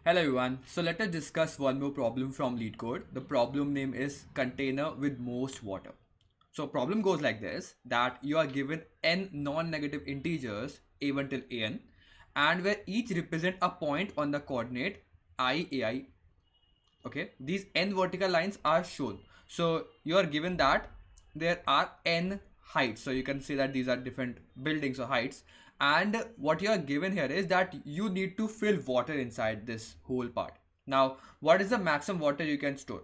Hello everyone. So let us discuss one more problem from LeetCode. The problem name is container with most water. So problem goes like this, that you are given n non-negative integers a1 till an, and where each represent a point on the coordinate I, ai. Okay, these n vertical lines are shown. So you are given that there are n heights, so you can see that these are different buildings or heights, and what you are given here is that you need to fill water inside this whole part. Now what is the maximum water you can store?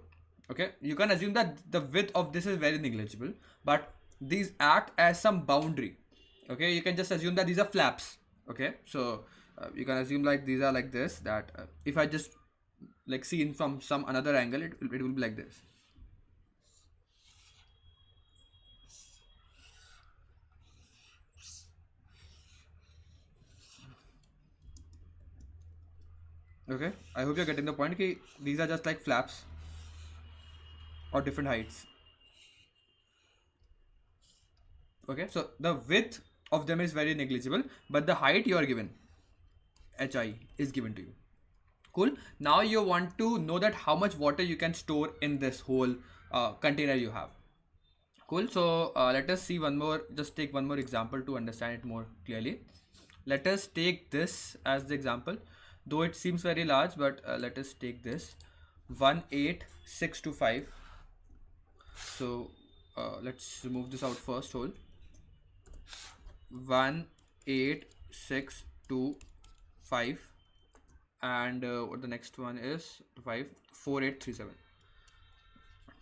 Okay, you can assume that the width of this is very negligible, but these act as some boundary. Okay, you can just assume that these are flaps. Okay, so you can assume like these are like this, that if I just like seen from some another angle, it will be like this. Okay, I hope you're getting the point. Okay, these are just like flaps or different heights. Okay, so the width of them is very negligible, but the height you are given, hi, is given to you. Cool. Now you want to know that how much water you can store in this whole container you have. Cool. So let us see one more, just take one more example to understand it more clearly. Let us take this as the example, though it seems very large, but let us take this 18625. So let's remove this out first. Hold 18625, and what the next one is 54837.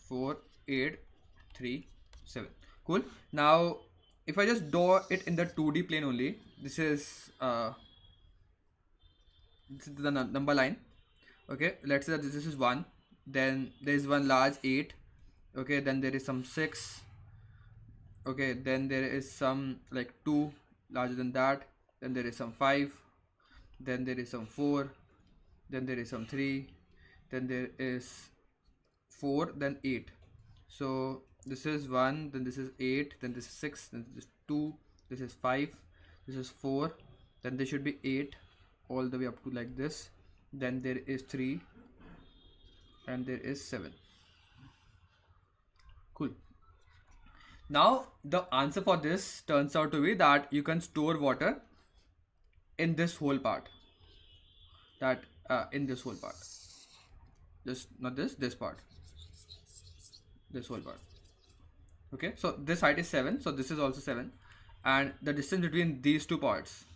4837. Cool. Now if I just draw it in the 2D plane only, this is the number line. Okay, let's say that this is 1, then there is one large 8. Okay, then there is some 6. Okay, then there is some like 2 larger than that, then there is some 5, then there is some 4, then there is some 3, then there is 4, then 8. So this is 1, then this is 8, then this is 6, then this is 2, this is 5, this is 4, then there should be 8 all the way up to like this, then there is 3, and there is 7. Cool. Now the answer for this turns out to be that you can store water in this whole part, that in this whole part, just not this part, this whole part. Okay, so this height is 7, so this is also 7, and the distance between these two parts,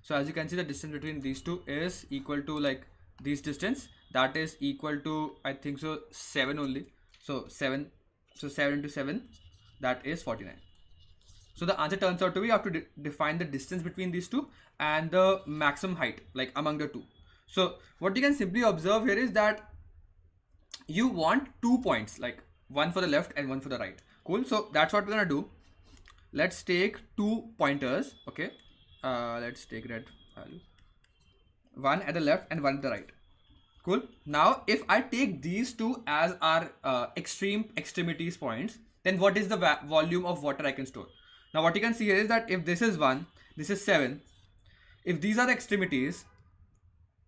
so as you can see, the distance between these two is equal to like this distance, that is equal to, I think so, 7 only. So 7, so 7 into 7, that is 49. So the answer turns out to be, you have to define the distance between these two and the maximum height like among the two. So what you can simply observe here is that you want 2 points, like one for the left and one for the right. Cool. So that's what we're gonna do. Let's take 2 pointers. Okay, let's take red value, one at the left and one at the right. Cool. Now if I take these two as our extreme extremities points, then what is the volume of water I can store? Now what you can see here is that if this is 1, this is 7, if these are the extremities,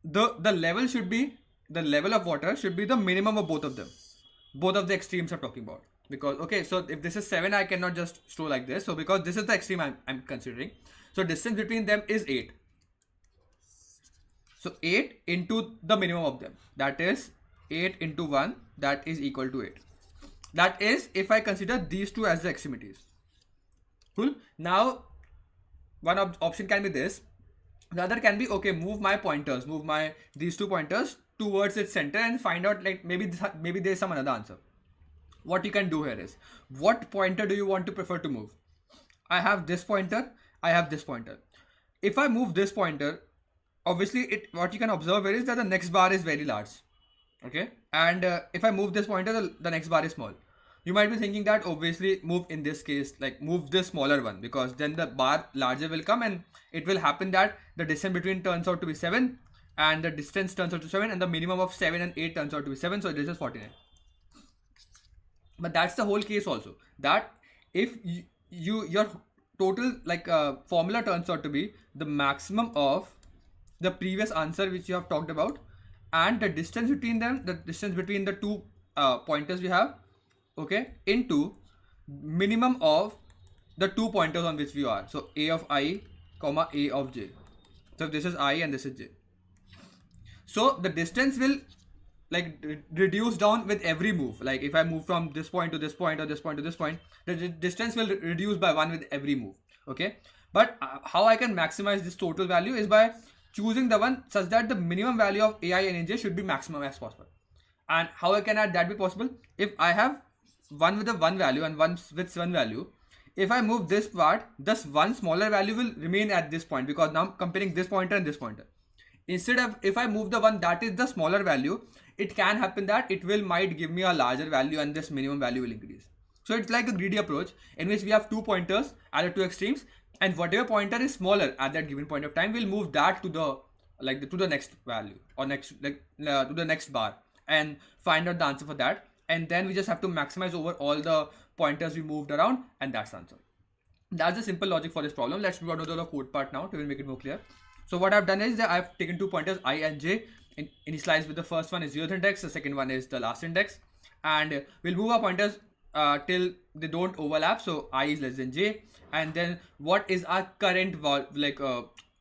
the level should be, the level of water should be the minimum of both of them, both of the extremes I'm talking about. Because okay, so if this is 7, I cannot just store like this, so because this is the extreme I'm considering, so distance between them is 8. So 8 into the minimum of them, that is 8 into 1, that is equal to 8. That is if I consider these two as the extremities. Cool. Now one option can be this, the other can be, okay, move my pointers, move my these 2 pointers towards its center and find out like maybe there's some another answer. What you can do here is, what pointer do you want to prefer to move? I have this pointer, I have this pointer. If I move this pointer, obviously what you can observe here is that the next bar is very large. Okay, and if I move this pointer, the next bar is small. You might be thinking that obviously move, in this case, like move this smaller one, because then the bar larger will come, and it will happen that the distance between turns out to be 7, and the distance turns out to 7, and the minimum of 7 and 8 turns out to be 7, so this is 49. But that's the whole case also, that if your total like formula turns out to be the maximum of the previous answer which you have talked about, and the distance between them, the distance between the two pointers we have, okay, into minimum of the two pointers on which we are. So a of I comma a of j. So this is I and this is j. So the distance will like reduce down with every move. Like if I move from this point to this point or this point to this point, the distance will reduce by 1 with every move. Okay, but how I can maximize this total value is by choosing the one such that the minimum value of ai and aj should be maximum as possible. And how can that be possible? If I have one with a one value and one with one value, if I move this part, this one smaller value will remain at this point, because now I'm comparing this pointer and this pointer. Instead of, if I move the one that is the smaller value, it can happen that it will might give me a larger value and this minimum value will increase. So it's like a greedy approach in which we have two pointers at the two extremes, and whatever pointer is smaller at that given point of time, we'll move that to the to the next value or next to the next bar and find out the answer for that. And then we just have to maximize over all the pointers we moved around, and that's the answer. That's the simple logic for this problem. Let's move on to the code part now to make it more clear. So what I've done is that I've taken two pointers I and j, initialized with the first one is 0th index, the second one is the last index, and we'll move our pointers till they don't overlap. So I is less than j, and then what is our current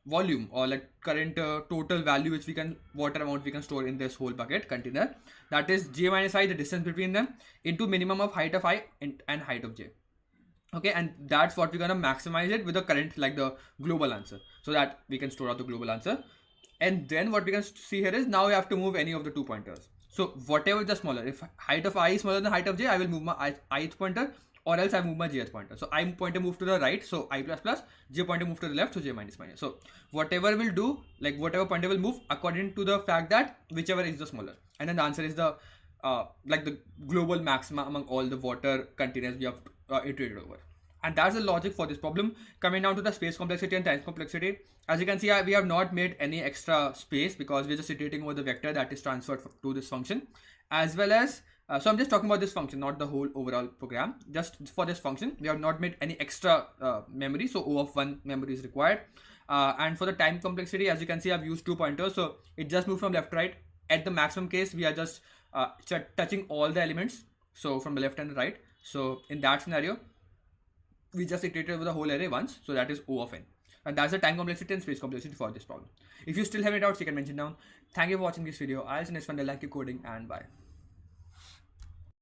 volume or like current total value which we can, water amount we can store in this whole bucket container, that is j minus I, the distance between them, into minimum of height of I and height of j. Okay, and that's what we're gonna maximize it with the current, like the global answer, so that we can store out the global answer. And then what we can see here is now we have to move any of the two pointers. So whatever is the smaller, if height of I is smaller than height of j, I will move my ith pointer, or else I move my jth pointer. So I pointer move to the right, so I plus plus, j pointer move to the left, so j minus minus. So whatever will do, like whatever pointer will move according to the fact that whichever is the smaller. And then the answer is the the global maxima among all the water containers we have iterated over. And that's the logic for this problem. Coming down to the space complexity and time complexity, as you can see, we have not made any extra space because we're just iterating over the vector that is transferred to this function, as well as so I'm just talking about this function, not the whole overall program. Just for this function, we have not made any extra memory, so O of 1 memory is required. And for the time complexity, as you can see, I've used 2 pointers, so it just moved from left to right. At the maximum case, we are just touching all the elements, so from the left and the right. So in that scenario, we just iterated over the whole array once, so that is O of n. And that's the time complexity and space complexity for this problem. If you still have any doubts, you can mention down. Thank you for watching this video. I'll see you next one. Like, keep coding, and bye.